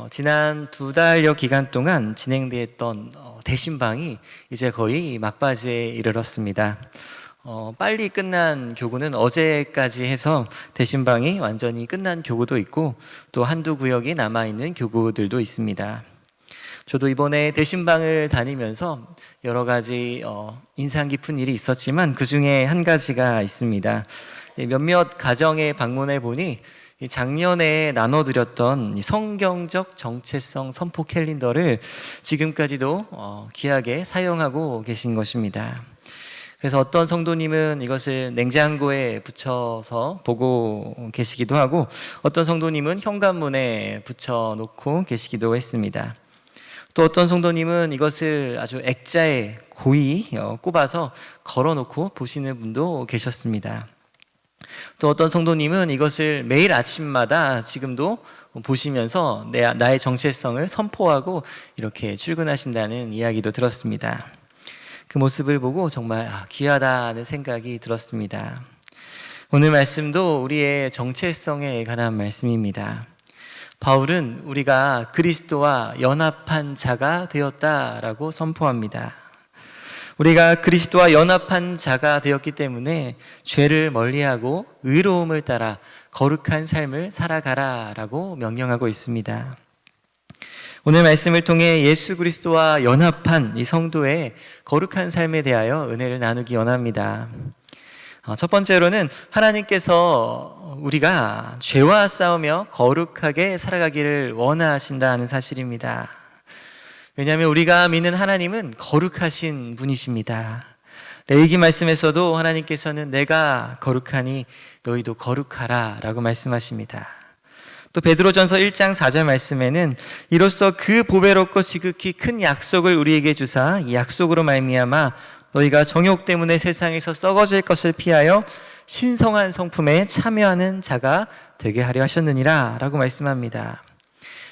지난 2달여 기간 동안 진행되었던 대신방이 이제 거의 막바지에 이르렀습니다. 빨리 끝난 교구는 어제까지 해서 대신방이 완전히 끝난 교구도 있고 또 한두 구역이 남아있는 교구들도 있습니다. 저도 이번에 대신방을 다니면서 여러 가지 인상 깊은 일이 있었지만 그 중에 한 가지가 있습니다. 몇몇 가정에 방문해 보니 작년에 나눠드렸던 성경적 정체성 선포 캘린더를 지금까지도 귀하게 사용하고 계신 것입니다. 그래서 어떤 성도님은 이것을 냉장고에 붙여서 보고 계시기도 하고 어떤 성도님은 현관문에 붙여놓고 계시기도 했습니다. 또 어떤 성도님은 이것을 아주 액자에 고이 꼽아서 걸어놓고 보시는 분도 계셨습니다. 또 어떤 성도님은 이것을 매일 아침마다 지금도 보시면서 나의 정체성을 선포하고 이렇게 출근하신다는 이야기도 들었습니다. 그 모습을 보고 정말 귀하다는 생각이 들었습니다. 오늘 말씀도 우리의 정체성에 관한 말씀입니다. 바울은 우리가 그리스도와 연합한 자가 되었다라고 선포합니다. 우리가 그리스도와 연합한 자가 되었기 때문에 죄를 멀리하고 의로움을 따라 거룩한 삶을 살아가라라고 명령하고 있습니다. 오늘 말씀을 통해 예수 그리스도와 연합한 이 성도의 거룩한 삶에 대하여 은혜를 나누기 원합니다. 첫 번째로는 하나님께서 우리가 죄와 싸우며 거룩하게 살아가기를 원하신다는 사실입니다. 왜냐하면 우리가 믿는 하나님은 거룩하신 분이십니다. 레위기 말씀에서도 하나님께서는 내가 거룩하니 너희도 거룩하라 라고 말씀하십니다. 또 베드로전서 1장 4절 말씀에는 이로써 그 보배롭고 지극히 큰 약속을 우리에게 주사 이 약속으로 말미암아 너희가 정욕 때문에 세상에서 썩어질 것을 피하여 신성한 성품에 참여하는 자가 되게 하려 하셨느니라 라고 말씀합니다.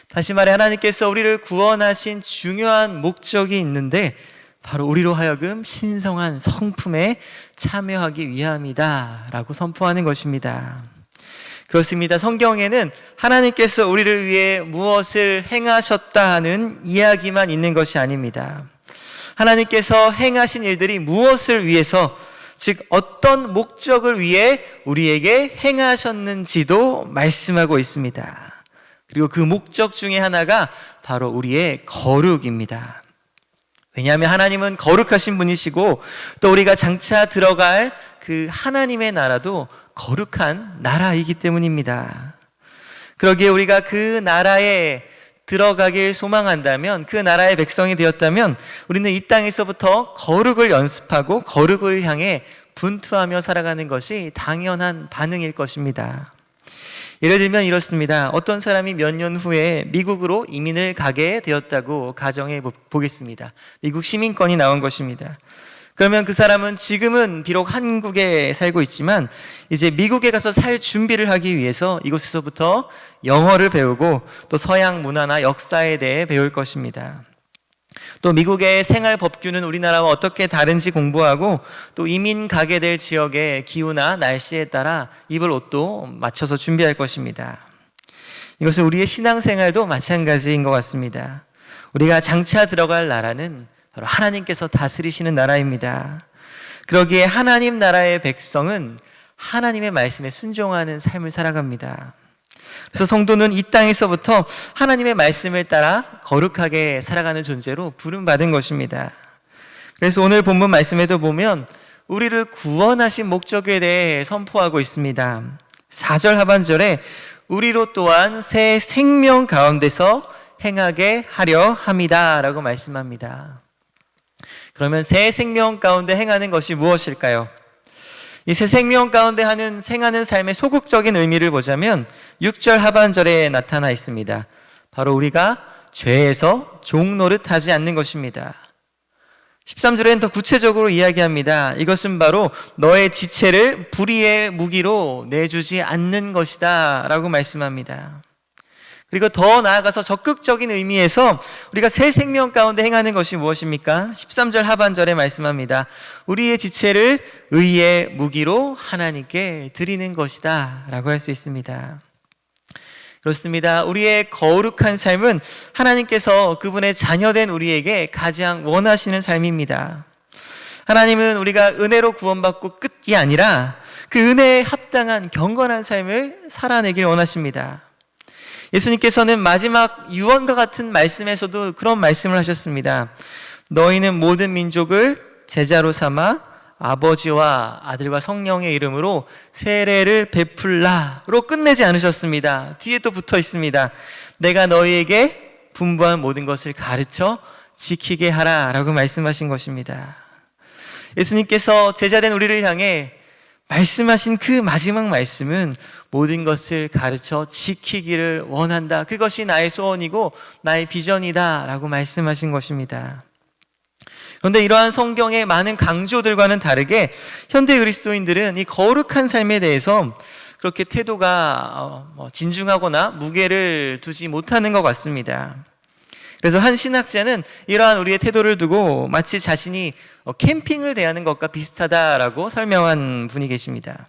다시 말해 하나님께서 우리를 구원하신 중요한 목적이 있는데 바로 우리로 하여금 신성한 성품에 참여하기 위함이다 라고 선포하는 것입니다. 그렇습니다. 성경에는 하나님께서 우리를 위해 무엇을 행하셨다는 이야기만 있는 것이 아닙니다. 하나님께서 행하신 일들이 무엇을 위해서, 즉 어떤 목적을 위해 우리에게 행하셨는지도 말씀하고 있습니다. 그리고 그 목적 중에 하나가 바로 우리의 거룩입니다. 왜냐하면 하나님은 거룩하신 분이시고 또 우리가 장차 들어갈 그 하나님의 나라도 거룩한 나라이기 때문입니다. 그러기에 우리가 그 나라에 들어가길 소망한다면, 그 나라의 백성이 되었다면 우리는 이 땅에서부터 거룩을 연습하고 거룩을 향해 분투하며 살아가는 것이 당연한 반응일 것입니다. 예를 들면 이렇습니다. 어떤 사람이 몇 년 후에 미국으로 이민을 가게 되었다고 가정해 보겠습니다. 미국 시민권이 나온 것입니다. 그러면 그 사람은 지금은 비록 한국에 살고 있지만 이제 미국에 가서 살 준비를 하기 위해서 이곳에서부터 영어를 배우고 또 서양 문화나 역사에 대해 배울 것입니다. 또 미국의 생활 법규는 우리나라와 어떻게 다른지 공부하고 또 이민 가게 될 지역의 기후나 날씨에 따라 입을 옷도 맞춰서 준비할 것입니다. 이것은 우리의 신앙생활도 마찬가지인 것 같습니다. 우리가 장차 들어갈 나라는 바로 하나님께서 다스리시는 나라입니다. 그러기에 하나님 나라의 백성은 하나님의 말씀에 순종하는 삶을 살아갑니다. 그래서 성도는 이 땅에서부터 하나님의 말씀을 따라 거룩하게 살아가는 존재로 부름받은 것입니다. 그래서 오늘 본문 말씀에도 보면 우리를 구원하신 목적에 대해 선포하고 있습니다. 4절 하반절에 우리로 또한 새 생명 가운데서 행하게 하려 함이다 라고 말씀합니다. 그러면 새 생명 가운데 행하는 것이 무엇일까요? 이 새 생명 가운데 행하는 삶의 소극적인 의미를 보자면 6절 하반절에 나타나 있습니다. 바로 우리가 죄에서 종노릇하지 않는 것입니다. 13절에는 더 구체적으로 이야기합니다. 이것은 바로 너의 지체를 불의의 무기로 내주지 않는 것이다 라고 말씀합니다. 그리고 더 나아가서 적극적인 의미에서 우리가 새 생명 가운데 행하는 것이 무엇입니까? 13절 하반절에 말씀합니다. 우리의 지체를 의의 무기로 하나님께 드리는 것이다 라고 할 수 있습니다. 그렇습니다. 우리의 거룩한 삶은 하나님께서 그분의 자녀된 우리에게 가장 원하시는 삶입니다. 하나님은 우리가 은혜로 구원받고 끝이 아니라 그 은혜에 합당한 경건한 삶을 살아내길 원하십니다. 예수님께서는 마지막 유언과 같은 말씀에서도 그런 말씀을 하셨습니다. 너희는 모든 민족을 제자로 삼아 아버지와 아들과 성령의 이름으로 세례를 베풀라로 끝내지 않으셨습니다. 뒤에 또 붙어 있습니다. 내가 너희에게 분부한 모든 것을 가르쳐 지키게 하라 라고 말씀하신 것입니다. 예수님께서 제자된 우리를 향해 말씀하신 그 마지막 말씀은 모든 것을 가르쳐 지키기를 원한다. 그것이 나의 소원이고 나의 비전이다 라고 말씀하신 것입니다. 그런데 이러한 성경의 많은 강조들과는 다르게 현대 그리스도인들은 이 거룩한 삶에 대해서 그렇게 태도가 진중하거나 무게를 두지 못하는 것 같습니다. 그래서 한 신학자는 이러한 우리의 태도를 두고 마치 자신이 캠핑을 대하는 것과 비슷하다라고 설명한 분이 계십니다.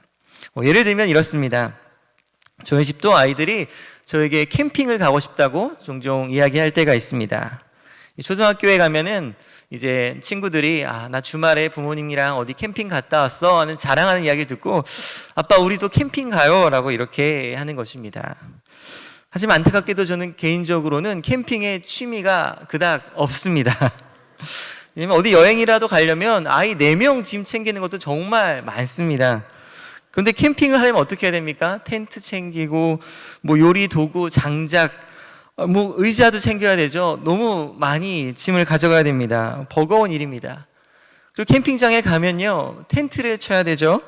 예를 들면 이렇습니다. 저희 집도 아이들이 저에게 캠핑을 가고 싶다고 종종 이야기할 때가 있습니다. 초등학교에 가면은 이제 친구들이 나 주말에 부모님이랑 어디 캠핑 갔다 왔어 하는 자랑하는 이야기를 듣고 아빠 우리도 캠핑 가요 라고 이렇게 하는 것입니다. 하지만 안타깝게도 저는 개인적으로는 캠핑에 취미가 그닥 없습니다. 왜냐면 어디 여행이라도 가려면 아이 4명 짐 챙기는 것도 정말 많습니다. 그런데 캠핑을 하려면 어떻게 해야 됩니까? 텐트 챙기고 요리 도구, 장작, 의자도 챙겨야 되죠. 너무 많이 짐을 가져가야 됩니다. 버거운 일입니다. 그리고 캠핑장에 가면요, 텐트를 쳐야 되죠.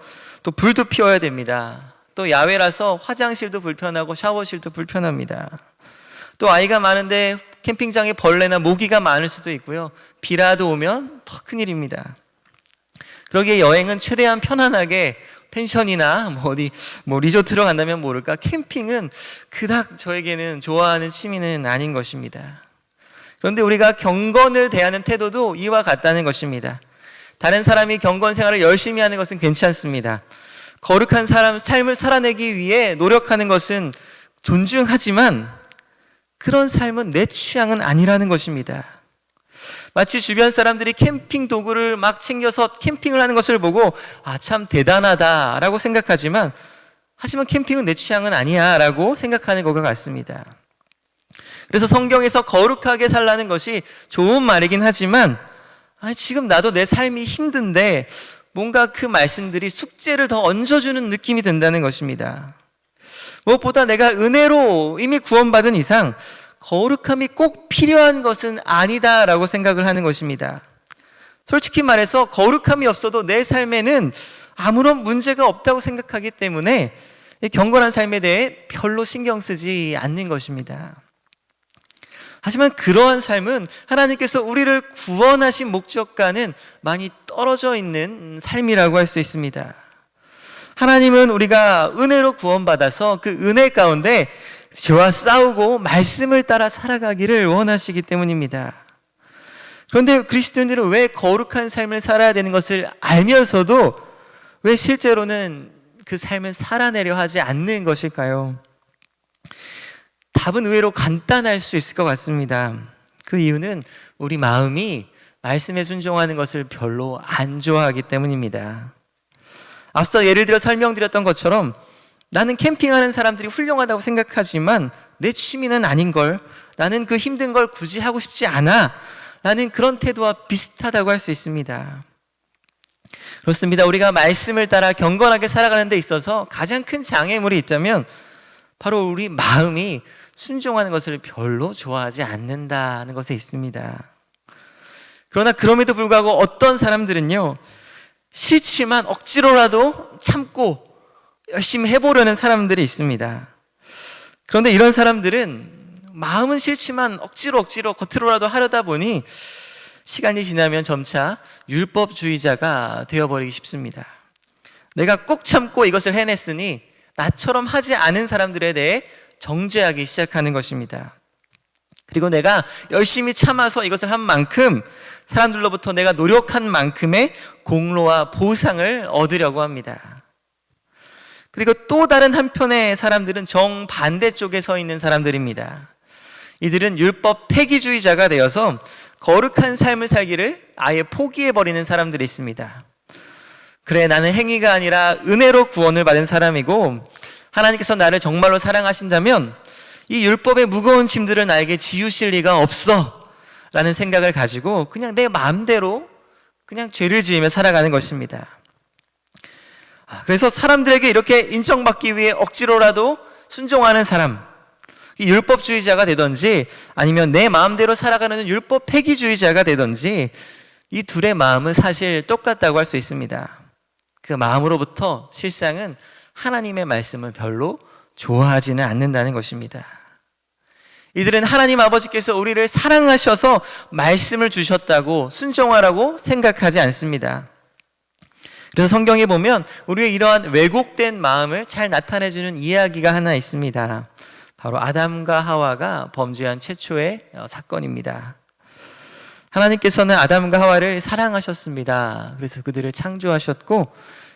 또 불도 피워야 됩니다. 또 야외라서 화장실도 불편하고 샤워실도 불편합니다. 또 아이가 많은데 캠핑장에 벌레나 모기가 많을 수도 있고요. 비라도 오면 더 큰일입니다. 그러기에 여행은 최대한 편안하게 펜션이나 어디 리조트로 간다면 모를까 캠핑은 그닥 저에게는 좋아하는 취미는 아닌 것입니다. 그런데 우리가 경건을 대하는 태도도 이와 같다는 것입니다. 다른 사람이 경건 생활을 열심히 하는 것은 괜찮습니다. 거룩한 삶을 살아내기 위해 노력하는 것은 존중하지만 그런 삶은 내 취향은 아니라는 것입니다. 마치 주변 사람들이 캠핑 도구를 막 챙겨서 캠핑을 하는 것을 보고 참 대단하다라고 생각하지만 하지만 캠핑은 내 취향은 아니야 라고 생각하는 것과 같습니다. 그래서 성경에서 거룩하게 살라는 것이 좋은 말이긴 하지만 지금 나도 내 삶이 힘든데 뭔가 그 말씀들이 숙제를 더 얹어주는 느낌이 든다는 것입니다. 무엇보다 내가 은혜로 이미 구원받은 이상 거룩함이 꼭 필요한 것은 아니다라고 생각을 하는 것입니다. 솔직히 말해서 거룩함이 없어도 내 삶에는 아무런 문제가 없다고 생각하기 때문에 경건한 삶에 대해 별로 신경 쓰지 않는 것입니다. 하지만 그러한 삶은 하나님께서 우리를 구원하신 목적과는 많이 떨어져 있는 삶이라고 할 수 있습니다. 하나님은 우리가 은혜로 구원받아서 그 은혜 가운데 죄와 싸우고 말씀을 따라 살아가기를 원하시기 때문입니다. 그런데 그리스도인들은 왜 거룩한 삶을 살아야 되는 것을 알면서도 왜 실제로는 그 삶을 살아내려 하지 않는 것일까요? 답은 의외로 간단할 수 있을 것 같습니다. 그 이유는 우리 마음이 말씀에 순종하는 것을 별로 안 좋아하기 때문입니다. 앞서 예를 들어 설명드렸던 것처럼 나는 캠핑하는 사람들이 훌륭하다고 생각하지만 내 취미는 아닌걸, 나는 그 힘든 걸 굳이 하고 싶지 않아 라는 그런 태도와 비슷하다고 할 수 있습니다. 그렇습니다. 우리가 말씀을 따라 경건하게 살아가는 데 있어서 가장 큰 장애물이 있다면 바로 우리 마음이 순종하는 것을 별로 좋아하지 않는다는 것에 있습니다. 그러나 그럼에도 불구하고 어떤 사람들은요, 싫지만 억지로라도 참고 열심히 해보려는 사람들이 있습니다. 그런데 이런 사람들은 마음은 싫지만 억지로 겉으로라도 하려다 보니 시간이 지나면 점차 율법주의자가 되어버리기 쉽습니다. 내가 꾹 참고 이것을 해냈으니 나처럼 하지 않은 사람들에 대해 정죄하기 시작하는 것입니다. 그리고 내가 열심히 참아서 이것을 한 만큼 사람들로부터 내가 노력한 만큼의 공로와 보상을 얻으려고 합니다. 그리고 또 다른 한편의 사람들은 정반대쪽에 서 있는 사람들입니다. 이들은 율법 폐기주의자가 되어서 거룩한 삶을 살기를 아예 포기해버리는 사람들이 있습니다. 그래, 나는 행위가 아니라 은혜로 구원을 받은 사람이고 하나님께서 나를 정말로 사랑하신다면 이 율법의 무거운 짐들을 나에게 지우실 리가 없어 라는 생각을 가지고 그냥 내 마음대로 그냥 죄를 지으며 살아가는 것입니다. 그래서 사람들에게 이렇게 인정받기 위해 억지로라도 순종하는 사람, 이 율법주의자가 되든지 아니면 내 마음대로 살아가는 율법 폐기주의자가 되든지 이 둘의 마음은 사실 똑같다고 할 수 있습니다. 그 마음으로부터 실상은 하나님의 말씀을 별로 좋아하지는 않는다는 것입니다. 이들은 하나님 아버지께서 우리를 사랑하셔서 말씀을 주셨다고 순종하라고 생각하지 않습니다. 그래서 성경에 보면 우리의 이러한 왜곡된 마음을 잘 나타내주는 이야기가 하나 있습니다. 바로 아담과 하와가 범죄한 최초의 사건입니다. 하나님께서는 아담과 하와를 사랑하셨습니다. 그래서 그들을 창조하셨고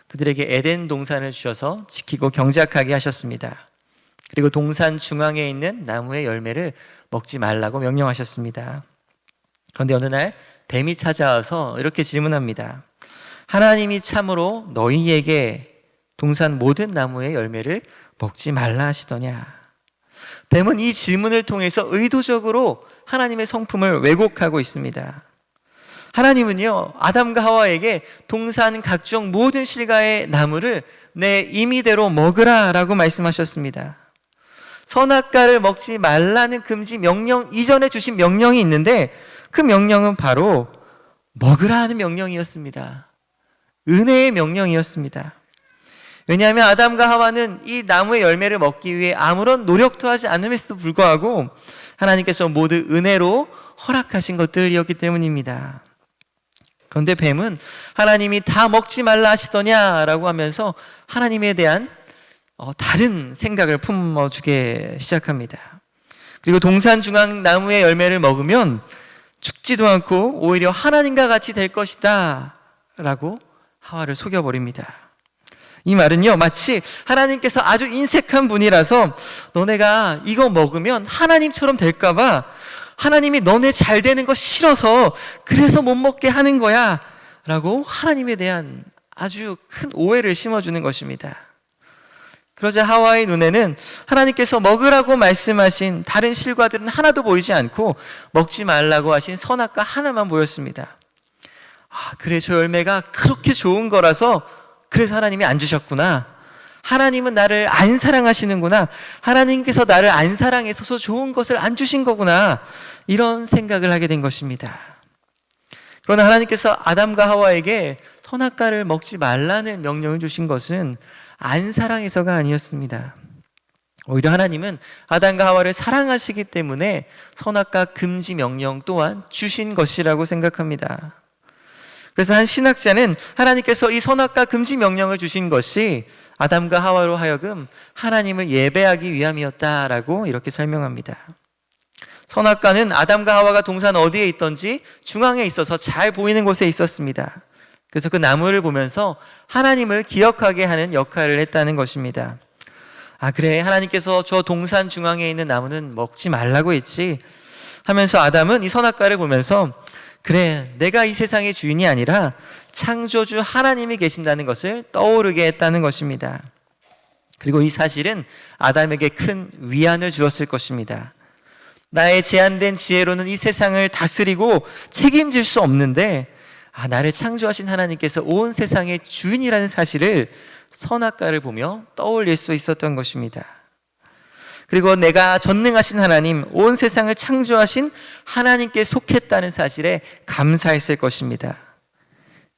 그들에게 에덴 동산을 주셔서 지키고 경작하게 하셨습니다. 그리고 동산 중앙에 있는 나무의 열매를 먹지 말라고 명령하셨습니다. 그런데 어느 날 뱀이 찾아와서 이렇게 질문합니다. 하나님이 참으로 너희에게 동산 모든 나무의 열매를 먹지 말라 하시더냐? 뱀은 이 질문을 통해서 의도적으로 하나님의 성품을 왜곡하고 있습니다. 하나님은요, 아담과 하와에게 동산 각종 모든 실과의 나무를 내 임의대로 먹으라 라고 말씀하셨습니다. 선악과를 먹지 말라는 금지 명령 이전에 주신 명령이 있는데 그 명령은 바로 먹으라 하는 명령이었습니다. 은혜의 명령이었습니다. 왜냐하면 아담과 하와는 이 나무의 열매를 먹기 위해 아무런 노력도 하지 않음에도 불구하고 하나님께서 모두 은혜로 허락하신 것들이었기 때문입니다. 그런데 뱀은 하나님이 다 먹지 말라 하시더냐라고 하면서 하나님에 대한 다른 생각을 품어주게 시작합니다. 그리고 동산 중앙 나무의 열매를 먹으면 죽지도 않고 오히려 하나님과 같이 될 것이다 라고 하와를 속여버립니다. 이 말은요, 마치 하나님께서 아주 인색한 분이라서 너네가 이거 먹으면 하나님처럼 될까봐 하나님이 너네 잘 되는 거 싫어서 그래서 못 먹게 하는 거야 라고 하나님에 대한 아주 큰 오해를 심어주는 것입니다. 그러자 하와의 눈에는 하나님께서 먹으라고 말씀하신 다른 실과들은 하나도 보이지 않고 먹지 말라고 하신 선악과 하나만 보였습니다. 그래, 저 열매가 그렇게 좋은 거라서 그래서 하나님이 안 주셨구나. 하나님은 나를 안 사랑하시는구나. 하나님께서 나를 안 사랑해서 좋은 것을 안 주신 거구나. 이런 생각을 하게 된 것입니다. 그러나 하나님께서 아담과 하와에게 선악과를 먹지 말라는 명령을 주신 것은 안 사랑해서가 아니었습니다. 오히려 하나님은 아담과 하와를 사랑하시기 때문에 선악과 금지 명령 또한 주신 것이라고 생각합니다. 그래서 한 신학자는 하나님께서 이 선악과 금지 명령을 주신 것이 아담과 하와로 하여금 하나님을 예배하기 위함이었다라고 이렇게 설명합니다. 선악과는 아담과 하와가 동산 어디에 있던지 중앙에 있어서 잘 보이는 곳에 있었습니다. 그래서 그 나무를 보면서 하나님을 기억하게 하는 역할을 했다는 것입니다. 그래, 하나님께서 저 동산 중앙에 있는 나무는 먹지 말라고 했지 하면서 아담은 이 선악과를 보면서 그래, 내가 이 세상의 주인이 아니라 창조주 하나님이 계신다는 것을 떠오르게 했다는 것입니다. 그리고 이 사실은 아담에게 큰 위안을 주었을 것입니다. 나의 제한된 지혜로는 이 세상을 다스리고 책임질 수 없는데 나를 창조하신 하나님께서 온 세상의 주인이라는 사실을 선악과를 보며 떠올릴 수 있었던 것입니다. 그리고 내가 전능하신 하나님, 온 세상을 창조하신 하나님께 속했다는 사실에 감사했을 것입니다.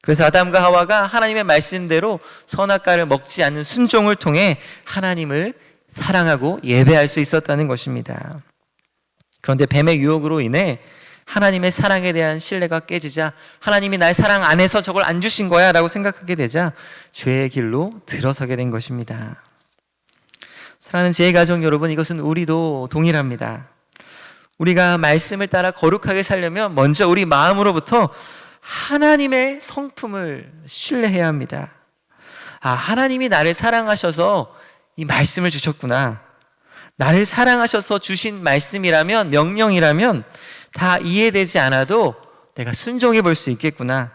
그래서 아담과 하와가 하나님의 말씀대로 선악과를 먹지 않는 순종을 통해 하나님을 사랑하고 예배할 수 있었다는 것입니다. 그런데 뱀의 유혹으로 인해 하나님의 사랑에 대한 신뢰가 깨지자 하나님이 날 사랑 안 해서 저걸 안 주신 거야 라고 생각하게 되자 죄의 길로 들어서게 된 것입니다. 사랑하는 제 가족 여러분, 이것은 우리도 동일합니다. 우리가 말씀을 따라 거룩하게 살려면 먼저 우리 마음으로부터 하나님의 성품을 신뢰해야 합니다. 하나님이 나를 사랑하셔서 이 말씀을 주셨구나. 나를 사랑하셔서 주신 말씀이라면, 명령이라면 다 이해되지 않아도 내가 순종해 볼 수 있겠구나.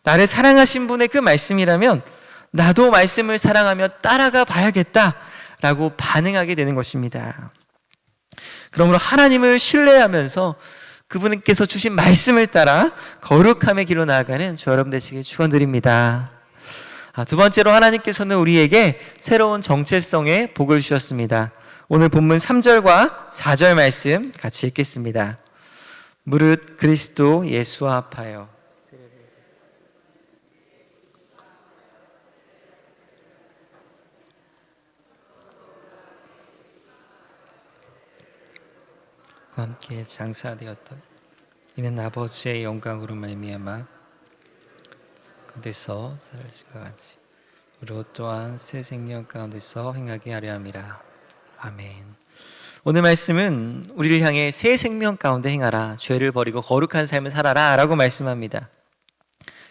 나를 사랑하신 분의 그 말씀이라면 나도 말씀을 사랑하며 따라가 봐야겠다라고 반응하게 되는 것입니다. 그러므로 하나님을 신뢰하면서 그분께서 주신 말씀을 따라 거룩함의 길로 나아가는 저 여러분 되시길 축원드립니다. 두 번째로 하나님께서는 우리에게 새로운 정체성의 복을 주셨습니다. 오늘 본문 3절과 4절 말씀 같이 읽겠습니다. 무릇 그리스도 예수와 합하여 함께 장사되었다. 이는 아버지의 영광으로 말미암아 가운데서 사라진과 같이 우리 또한 새 생명 가운데서 행하게 하려 함이라. 아멘. 오늘 말씀은 우리를 향해 새 생명 가운데 행하라, 죄를 버리고 거룩한 삶을 살아라 라고 말씀합니다.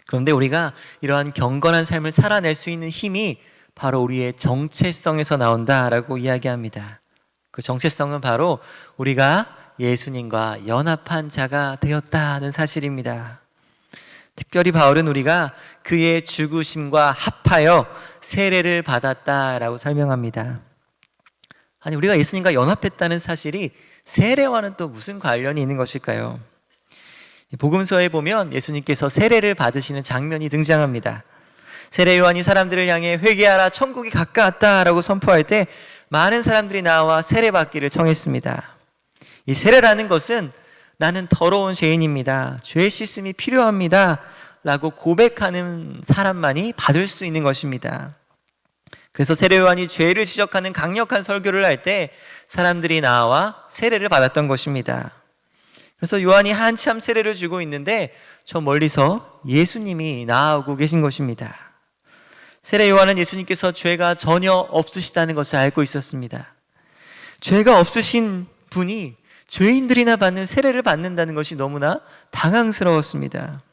그런데 우리가 이러한 경건한 삶을 살아낼 수 있는 힘이 바로 우리의 정체성에서 나온다라고 이야기합니다. 그 정체성은 바로 우리가 예수님과 연합한 자가 되었다는 사실입니다. 특별히 바울은 우리가 그의 죽으심과 합하여 세례를 받았다라고 설명합니다. 아니, 우리가 예수님과 연합했다는 사실이 세례와는 또 무슨 관련이 있는 것일까요? 복음서에 보면 예수님께서 세례를 받으시는 장면이 등장합니다. 세례 요한이 사람들을 향해 회개하라, 천국이 가까웠다라고 선포할 때 많은 사람들이 나와 세례 받기를 청했습니다. 이 세례라는 것은 나는 더러운 죄인입니다, 죄 씻음이 필요합니다 라고 고백하는 사람만이 받을 수 있는 것입니다. 그래서 세례 요한이 죄를 지적하는 강력한 설교를 할 때 사람들이 나와 세례를 받았던 것입니다. 그래서 요한이 한참 세례를 주고 있는데 저 멀리서 예수님이 나아오고 계신 것입니다. 세례 요한은 예수님께서 죄가 전혀 없으시다는 것을 알고 있었습니다. 죄가 없으신 분이 죄인들이나 받는 세례를 받는다는 것이 너무나 당황스러웠습니다.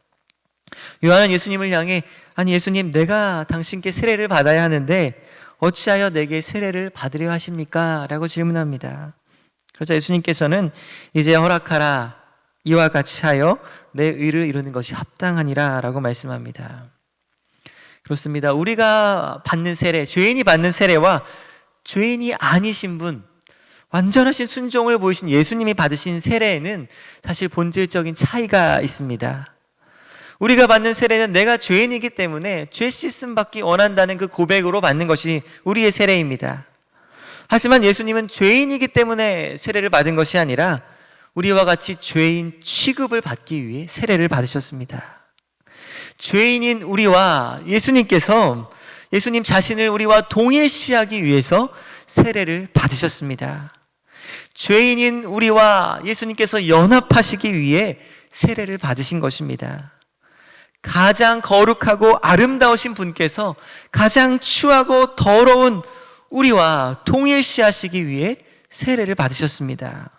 요한은 예수님을 향해 아니 예수님, 내가 당신께 세례를 받아야 하는데 어찌하여 내게 세례를 받으려 하십니까? 라고 질문합니다. 그러자 예수님께서는 이제 허락하라, 이와 같이 하여 내 의를 이루는 것이 합당하니라 라고 말씀합니다. 그렇습니다. 우리가 받는 세례, 죄인이 받는 세례와 죄인이 아니신 분, 완전하신 순종을 보이신 예수님이 받으신 세례에는 사실 본질적인 차이가 있습니다. 우리가 받는 세례는 내가 죄인이기 때문에 죄 씻음 받기 원한다는 그 고백으로 받는 것이 우리의 세례입니다. 하지만 예수님은 죄인이기 때문에 세례를 받은 것이 아니라 우리와 같이 죄인 취급을 받기 위해 세례를 받으셨습니다. 죄인인 우리와 예수님께서 예수님 자신을 우리와 동일시하기 위해서 세례를 받으셨습니다. 죄인인 우리와 예수님께서 연합하시기 위해 세례를 받으신 것입니다. 가장 거룩하고 아름다우신 분께서 가장 추하고 더러운 우리와 동일시하시기 위해 세례를 받으셨습니다.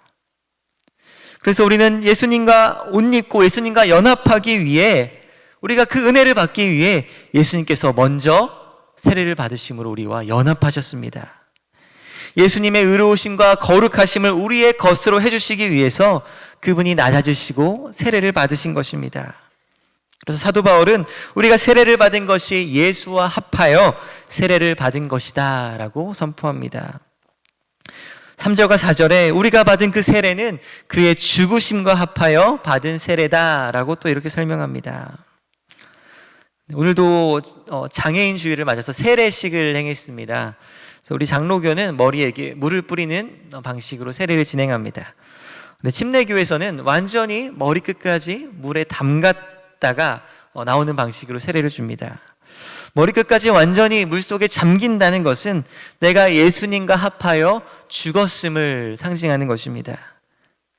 그래서 우리는 예수님과 옷 입고 예수님과 연합하기 위해, 우리가 그 은혜를 받기 위해 예수님께서 먼저 세례를 받으심으로 우리와 연합하셨습니다. 예수님의 의로우심과 거룩하심을 우리의 것으로 해주시기 위해서 그분이 낮아지시고 세례를 받으신 것입니다. 그래서 사도 바울은 우리가 세례를 받은 것이 예수와 합하여 세례를 받은 것이다 라고 선포합니다. 3절과 4절에 우리가 받은 그 세례는 그의 죽으심과 합하여 받은 세례다 라고 또 이렇게 설명합니다. 오늘도 장애인 주일을 맞아서 세례식을 행했습니다. 그래서 우리 장로교는 머리에 물을 뿌리는 방식으로 세례를 진행합니다. 근데 침례교에서는 완전히 머리끝까지 물에 담갔다가 나오는 방식으로 세례를 줍니다. 머리끝까지 완전히 물속에 잠긴다는 것은 내가 예수님과 합하여 죽었음을 상징하는 것입니다.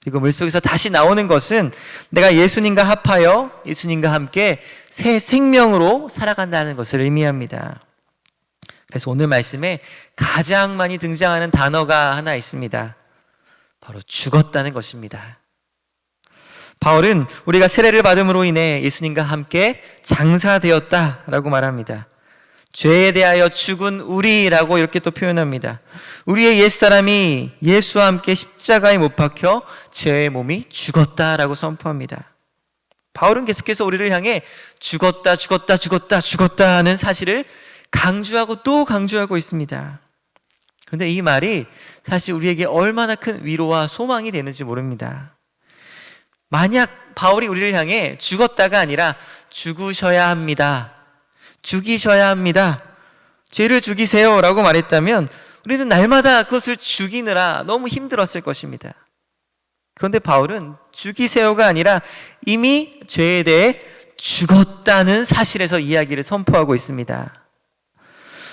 그리고 물속에서 다시 나오는 것은 내가 예수님과 합하여 예수님과 함께 새 생명으로 살아간다는 것을 의미합니다. 그래서 오늘 말씀에 가장 많이 등장하는 단어가 하나 있습니다. 바로 죽었다는 것입니다. 바울은 우리가 세례를 받음으로 인해 예수님과 함께 장사되었다라고 말합니다. 죄에 대하여 죽은 우리라고 이렇게 또 표현합니다. 우리의 옛사람이 예수와 함께 십자가에 못 박혀 죄의 몸이 죽었다라고 선포합니다. 바울은 계속해서 우리를 향해 죽었다, 죽었다, 죽었다, 죽었다 하는 사실을 강조하고 또 강조하고 있습니다. 그런데 이 말이 사실 우리에게 얼마나 큰 위로와 소망이 되는지 모릅니다. 만약 바울이 우리를 향해 죽었다가 아니라 죽으셔야 합니다, 죽이셔야 합니다, 죄를 죽이세요 라고 말했다면 우리는 날마다 그것을 죽이느라 너무 힘들었을 것입니다. 그런데 바울은 죽이세요가 아니라 이미 죄에 대해 죽었다는 사실에서 이야기를 선포하고 있습니다.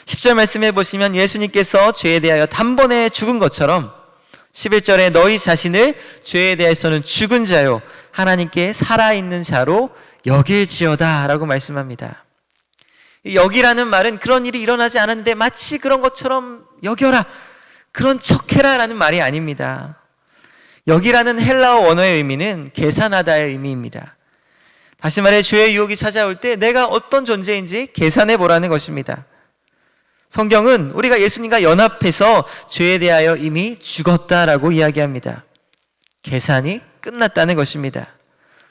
10절 말씀해 보시면 예수님께서 죄에 대하여 단번에 죽은 것처럼 11절에 너희 자신을 죄에 대해서는 죽은 자요 하나님께 살아있는 자로 여길지어다 라고 말씀합니다. 여기라는 말은 그런 일이 일어나지 않았는데 마치 그런 것처럼 여겨라, 그런 척해라 라는 말이 아닙니다. 여기라는 헬라어 원어의 의미는 계산하다의 의미입니다. 다시 말해 죄의 유혹이 찾아올 때 내가 어떤 존재인지 계산해 보라는 것입니다. 성경은 우리가 예수님과 연합해서 죄에 대하여 이미 죽었다라고 이야기합니다. 계산이 끝났다는 것입니다.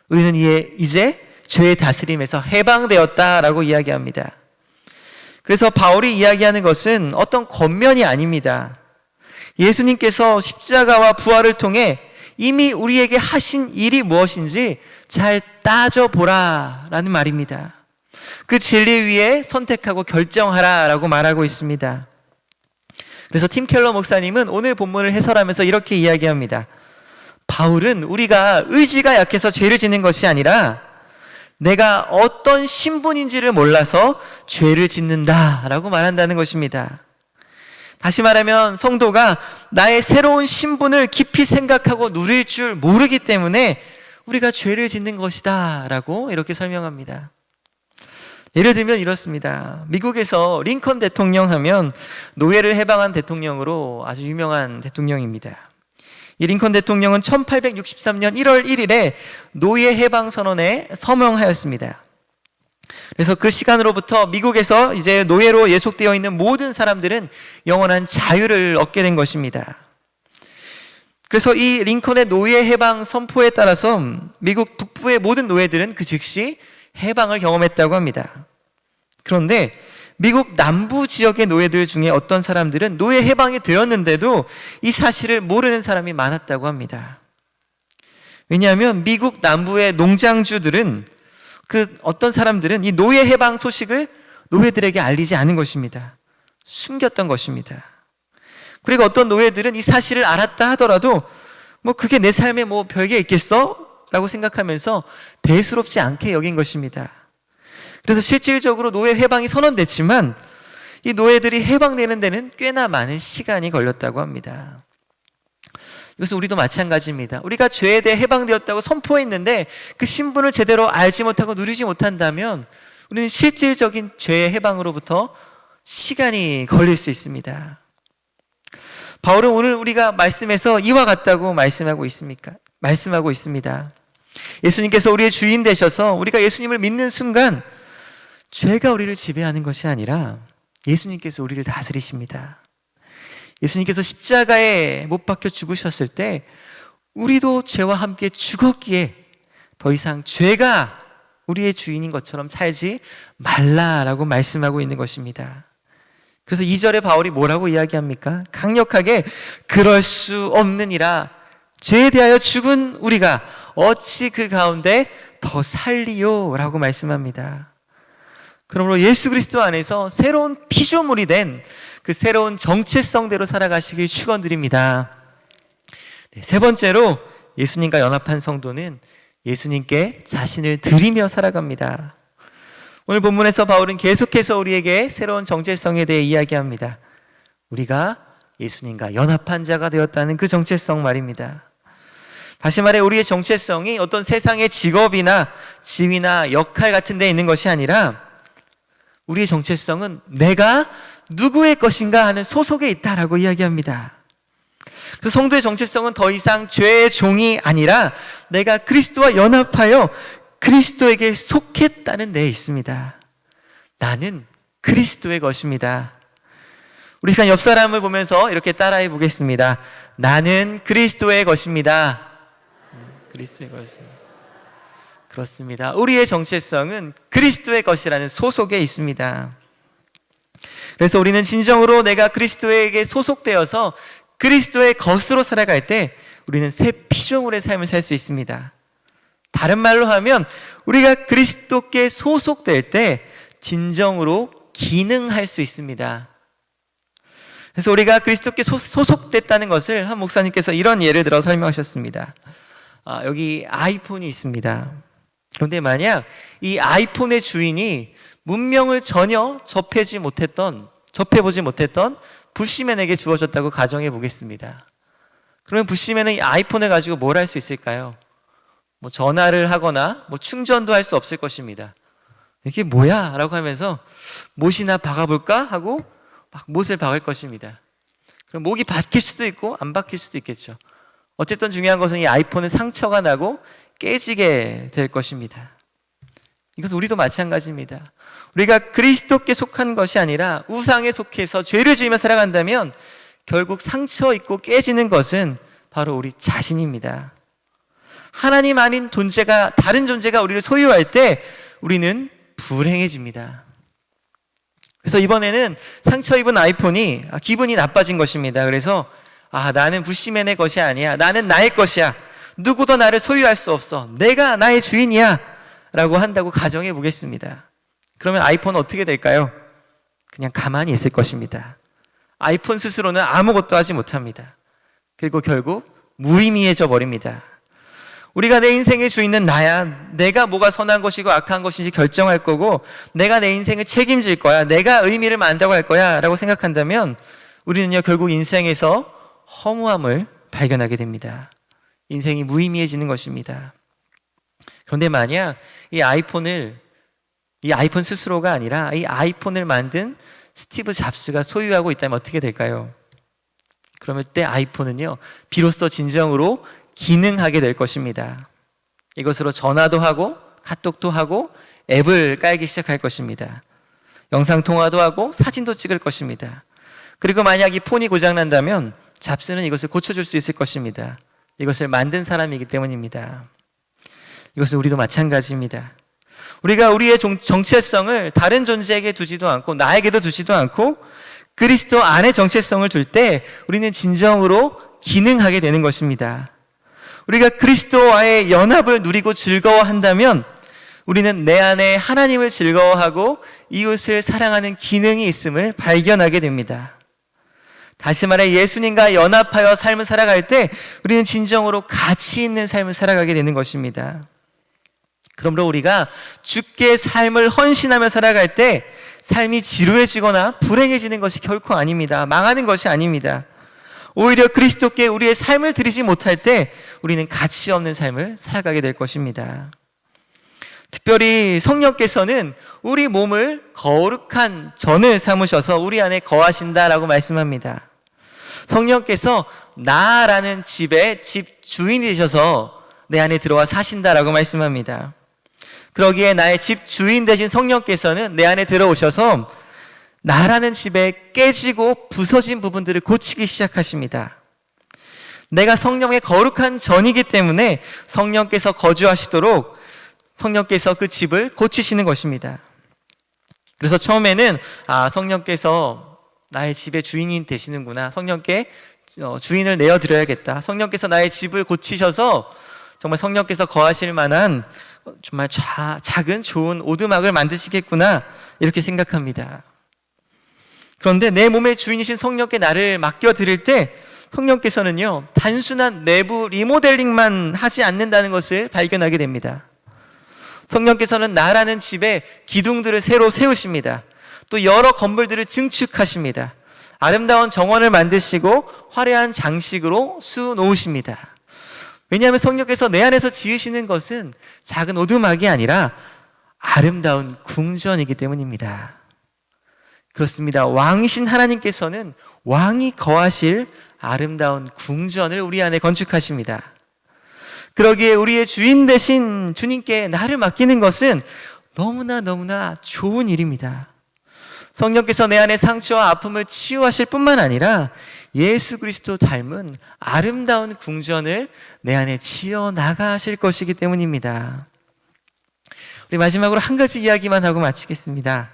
우리는 이제 죄의 다스림에서 해방되었다라고 이야기합니다. 그래서 바울이 이야기하는 것은 어떤 겉면이 아닙니다. 예수님께서 십자가와 부활을 통해 이미 우리에게 하신 일이 무엇인지 잘 따져보라 라는 말입니다. 그 진리 위에 선택하고 결정하라 라고 말하고 있습니다. 그래서 팀 켈러 목사님은 오늘 본문을 해설하면서 이렇게 이야기합니다. 바울은 우리가 의지가 약해서 죄를 짓는 것이 아니라 내가 어떤 신분인지를 몰라서 죄를 짓는다 라고 말한다는 것입니다. 다시 말하면 성도가 나의 새로운 신분을 깊이 생각하고 누릴 줄 모르기 때문에 우리가 죄를 짓는 것이다 라고 이렇게 설명합니다. 예를 들면 이렇습니다. 미국에서 링컨 대통령 하면 노예를 해방한 대통령으로 아주 유명한 대통령입니다. 이 링컨 대통령은 1863년 1월 1일에 노예 해방 선언에 서명하였습니다. 그래서 그 시간으로부터 미국에서 이제 노예로 예속되어 있는 모든 사람들은 영원한 자유를 얻게 된 것입니다. 그래서 이 링컨의 노예 해방 선포에 따라서 미국 북부의 모든 노예들은 그 즉시 해방을 경험했다고 합니다. 그런데 미국 남부 지역의 노예들 중에 어떤 사람들은 노예 해방이 되었는데도 이 사실을 모르는 사람이 많았다고 합니다. 왜냐하면 미국 남부의 농장주들은 어떤 사람들은 이 노예 해방 소식을 노예들에게 알리지 않은 것입니다. 숨겼던 것입니다. 그리고 어떤 노예들은 이 사실을 알았다 하더라도 그게 내 삶에 별게 있겠어? 라고 생각하면서 대수롭지 않게 여긴 것입니다. 그래서 실질적으로 노예 해방이 선언됐지만 이 노예들이 해방되는 데는 꽤나 많은 시간이 걸렸다고 합니다. 이것은 우리도 마찬가지입니다. 우리가 죄에 대해 해방되었다고 선포했는데 그 신분을 제대로 알지 못하고 누리지 못한다면 우리는 실질적인 죄의 해방으로부터 시간이 걸릴 수 있습니다. 바울은 오늘 우리가 말씀에서 이와 같다고 말씀하고 있습니다. 예수님께서 우리의 주인 되셔서 우리가 예수님을 믿는 순간 죄가 우리를 지배하는 것이 아니라 예수님께서 우리를 다스리십니다. 예수님께서 십자가에 못 박혀 죽으셨을 때 우리도 죄와 함께 죽었기에 더 이상 죄가 우리의 주인인 것처럼 살지 말라라고 말씀하고 있는 것입니다. 그래서 2절에 바울이 뭐라고 이야기합니까? 강력하게 그럴 수 없느니라 죄에 대하여 죽은 우리가 어찌 그 가운데 더 살리요 라고 말씀합니다. 그러므로 예수 그리스도 안에서 새로운 피조물이 된 그 새로운 정체성대로 살아가시길 축원드립니다. 세 번째로 예수님과 연합한 성도는 예수님께 자신을 드리며 살아갑니다. 오늘 본문에서 바울은 계속해서 우리에게 새로운 정체성에 대해 이야기합니다. 우리가 예수님과 연합한 자가 되었다는 그 정체성 말입니다. 다시 말해 우리의 정체성이 어떤 세상의 직업이나 지위나 역할 같은 데 있는 것이 아니라 우리의 정체성은 내가 누구의 것인가 하는 소속에 있다라고 이야기합니다. 그래서 성도의 정체성은 더 이상 죄의 종이 아니라 내가 그리스도와 연합하여 그리스도에게 속했다는 데에 있습니다. 나는 그리스도의 것입니다. 우리 시간 옆 사람을 보면서 이렇게 따라해 보겠습니다. 나는 그리스도의 것입니다. 그리스도의 것입니다. 그렇습니다. 우리의 정체성은 그리스도의 것이라는 소속에 있습니다. 그래서 우리는 진정으로 내가 그리스도에게 소속되어서 그리스도의 것으로 살아갈 때 우리는 새 피조물의 삶을 살 수 있습니다. 다른 말로 하면 우리가 그리스도께 소속될 때 진정으로 기능할 수 있습니다. 그래서 우리가 그리스도께 소속됐다는 것을 한 목사님께서 이런 예를 들어 설명하셨습니다. 여기 아이폰이 있습니다. 그런데 만약 이 아이폰의 주인이 문명을 전혀 접해보지 못했던 부시맨에게 주어졌다고 가정해 보겠습니다. 그러면 부시맨은 이 아이폰을 가지고 뭘 할 수 있을까요? 뭐 전화를 하거나 뭐 충전도 할 수 없을 것입니다. 이게 뭐야? 라고 하면서 못이나 박아볼까? 하고 막 못을 박을 것입니다. 그럼 목이 박힐 수도 있고 안 박힐 수도 있겠죠. 어쨌든 중요한 것은 이 아이폰은 상처가 나고 깨지게 될 것입니다. 이것은 우리도 마찬가지입니다. 우리가 그리스도께 속한 것이 아니라 우상에 속해서 죄를 지으며 살아간다면 결국 상처 있고 깨지는 것은 바로 우리 자신입니다. 하나님 아닌 다른 존재가 우리를 소유할 때 우리는 불행해집니다. 그래서 이번에는 상처 입은 아이폰이 기분이 나빠진 것입니다. 그래서 나는 부시맨의 것이 아니야. 나는 나의 것이야. 누구도 나를 소유할 수 없어. 내가 나의 주인이야. 라고 한다고 가정해 보겠습니다. 그러면 아이폰은 어떻게 될까요? 그냥 가만히 있을 것입니다. 아이폰 스스로는 아무것도 하지 못합니다. 그리고 결국 무의미해져 버립니다. 우리가 내 인생의 주인은 나야. 내가 뭐가 선한 것이고 악한 것인지 결정할 거고 내가 내 인생을 책임질 거야. 내가 의미를 만들어갈 거야 라고 생각한다면 우리는요 결국 인생에서 허무함을 발견하게 됩니다. 인생이 무의미해지는 것입니다. 그런데 만약 이 아이폰 스스로가 아니라 이 아이폰을 만든 스티브 잡스가 소유하고 있다면 어떻게 될까요? 그러면 그때 아이폰은요 비로소 진정으로 기능하게 될 것입니다. 이것으로 전화도 하고 카톡도 하고 앱을 깔기 시작할 것입니다. 영상통화도 하고 사진도 찍을 것입니다. 그리고 만약 이 폰이 고장난다면 잡스는 이것을 고쳐줄 수 있을 것입니다. 이것을 만든 사람이기 때문입니다. 이것은 우리도 마찬가지입니다. 우리가 우리의 정체성을 다른 존재에게 두지도 않고 나에게도 두지도 않고 그리스도 안에 정체성을 둘 때 우리는 진정으로 기능하게 되는 것입니다. 우리가 그리스도와의 연합을 누리고 즐거워한다면 우리는 내 안에 하나님을 즐거워하고 이웃을 사랑하는 기능이 있음을 발견하게 됩니다. 다시 말해 예수님과 연합하여 삶을 살아갈 때 우리는 진정으로 가치 있는 삶을 살아가게 되는 것입니다. 그러므로 우리가 주께 삶을 헌신하며 살아갈 때 삶이 지루해지거나 불행해지는 것이 결코 아닙니다. 망하는 것이 아닙니다. 오히려 그리스도께 우리의 삶을 드리지 못할 때 우리는 가치 없는 삶을 살아가게 될 것입니다. 특별히 성령께서는 우리 몸을 거룩한 전을 삼으셔서 우리 안에 거하신다라고 말씀합니다. 성령께서 나라는 집의 집 주인이 되셔서 내 안에 들어와 사신다라고 말씀합니다. 그러기에 나의 집 주인 되신 성령께서는 내 안에 들어오셔서 나라는 집에 깨지고 부서진 부분들을 고치기 시작하십니다. 내가 성령의 거룩한 전이기 때문에 성령께서 거주하시도록 성령께서 그 집을 고치시는 것입니다. 그래서 처음에는 성령께서 나의 집의 주인이 되시는구나. 성령께 주인을 내어드려야겠다. 성령께서 나의 집을 고치셔서 정말 성령께서 거하실 만한 정말 작은 좋은 오두막을 만드시겠구나 이렇게 생각합니다. 그런데 내 몸의 주인이신 성령께 나를 맡겨드릴 때 성령께서는요 단순한 내부 리모델링만 하지 않는다는 것을 발견하게 됩니다. 성령께서는 나라는 집에 기둥들을 새로 세우십니다. 또 여러 건물들을 증축하십니다. 아름다운 정원을 만드시고 화려한 장식으로 수놓으십니다. 왜냐하면 성령께서 내 안에서 지으시는 것은 작은 오두막이 아니라 아름다운 궁전이기 때문입니다. 그렇습니다. 왕이신 하나님께서는 왕이 거하실 아름다운 궁전을 우리 안에 건축하십니다. 그러기에 우리의 주인 되신 주님께 나를 맡기는 것은 너무나 좋은 일입니다. 성령께서 내 안의 상처와 아픔을 치유하실 뿐만 아니라 예수 그리스도 닮은 아름다운 궁전을 내 안에 지어 나가실 것이기 때문입니다. 우리 마지막으로 한 가지 이야기만 하고 마치겠습니다.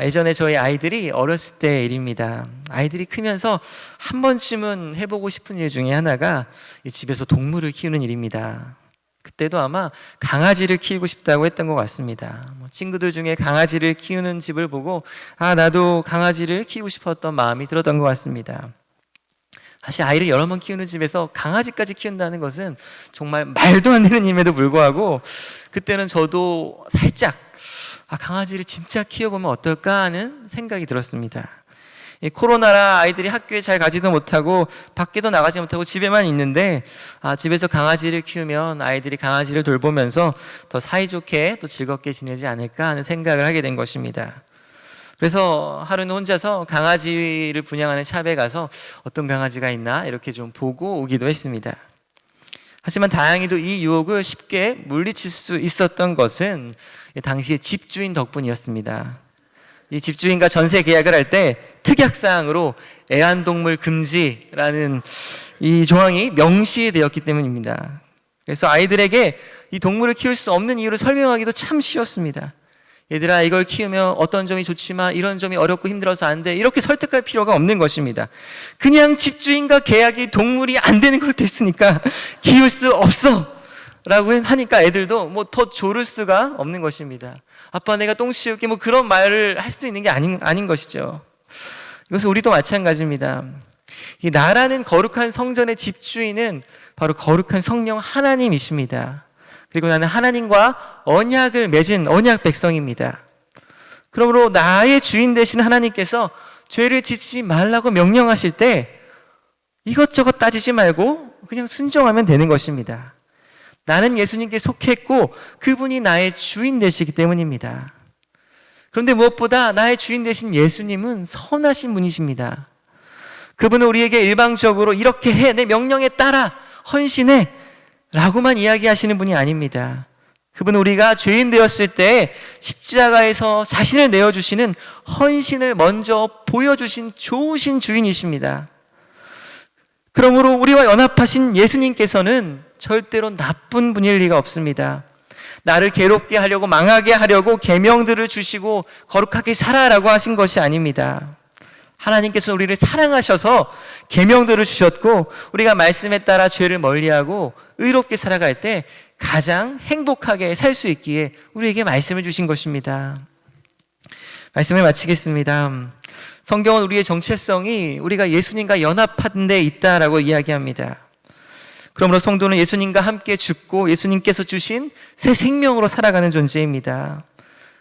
예전에 저희 아이들이 어렸을 때 일입니다. 아이들이 크면서 한 번쯤은 해보고 싶은 일 중에 하나가 집에서 동물을 키우는 일입니다. 그때도 아마 강아지를 키우고 싶다고 했던 것 같습니다. 친구들 중에 강아지를 키우는 집을 보고 나도 강아지를 키우고 싶었던 마음이 들었던 것 같습니다. 사실 아이를 여러 번 키우는 집에서 강아지까지 키운다는 것은 정말 말도 안 되는 일임에도 불구하고 그때는 저도 살짝 강아지를 진짜 키워보면 어떨까 하는 생각이 들었습니다. 이 코로나라 아이들이 학교에 잘 가지도 못하고 밖에도 나가지 못하고 집에만 있는데 집에서 강아지를 키우면 아이들이 강아지를 돌보면서 더 사이좋게 또 즐겁게 지내지 않을까 하는 생각을 하게 된 것입니다. 그래서 하루는 혼자서 강아지를 분양하는 샵에 가서 어떤 강아지가 있나 이렇게 좀 보고 오기도 했습니다. 하지만 다행히도 이 유혹을 쉽게 물리칠 수 있었던 것은 당시의 집주인 덕분이었습니다. 이 집주인과 전세 계약을 할 때 특약사항으로 애완동물 금지라는 이 조항이 명시되었기 때문입니다. 그래서 아이들에게 이 동물을 키울 수 없는 이유를 설명하기도 참 쉬웠습니다. 얘들아, 이걸 키우면 어떤 점이 좋지만 이런 점이 어렵고 힘들어서 안 돼, 이렇게 설득할 필요가 없는 것입니다. 그냥 집주인과 계약이 동물이 안 되는 걸 됐으니까 키울 수 없어 라고 하니까 애들도 더 조를 수가 없는 것입니다. 아빠, 내가 똥 치울게, 그런 말을 할 수 있는 게 아닌 것이죠. 이것은 우리도 마찬가지입니다. 이 나라는 거룩한 성전의 집주인은 바로 거룩한 성령 하나님이십니다. 그리고 나는 하나님과 언약을 맺은 언약 백성입니다. 그러므로 나의 주인 되신 하나님께서 죄를 짓지 말라고 명령하실 때 이것저것 따지지 말고 그냥 순종하면 되는 것입니다. 나는 예수님께 속했고 그분이 나의 주인 되시기 때문입니다. 그런데 무엇보다 나의 주인 되신 예수님은 선하신 분이십니다. 그분은 우리에게 일방적으로 이렇게 해, 내 명령에 따라 헌신해 라고만 이야기하시는 분이 아닙니다. 그분은 우리가 죄인 되었을 때 십자가에서 자신을 내어주시는 헌신을 먼저 보여주신 좋으신 주인이십니다. 그러므로 우리와 연합하신 예수님께서는 절대로 나쁜 분일 리가 없습니다. 나를 괴롭게 하려고, 망하게 하려고 계명들을 주시고 거룩하게 살아라고 하신 것이 아닙니다. 하나님께서 우리를 사랑하셔서 계명들을 주셨고 우리가 말씀에 따라 죄를 멀리하고 의롭게 살아갈 때 가장 행복하게 살 수 있기에 우리에게 말씀을 주신 것입니다. 말씀을 마치겠습니다. 성경은 우리의 정체성이 우리가 예수님과 연합한 데 있다라고 이야기합니다. 그러므로 성도는 예수님과 함께 죽고 예수님께서 주신 새 생명으로 살아가는 존재입니다.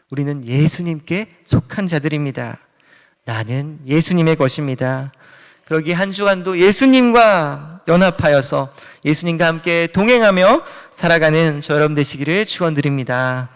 우리는 예수님께 속한 자들입니다. 나는 예수님의 것입니다. 그러기에 한 주간도 예수님과 연합하여서 예수님과 함께 동행하며 살아가는 저 여러분 되시기를 축원드립니다.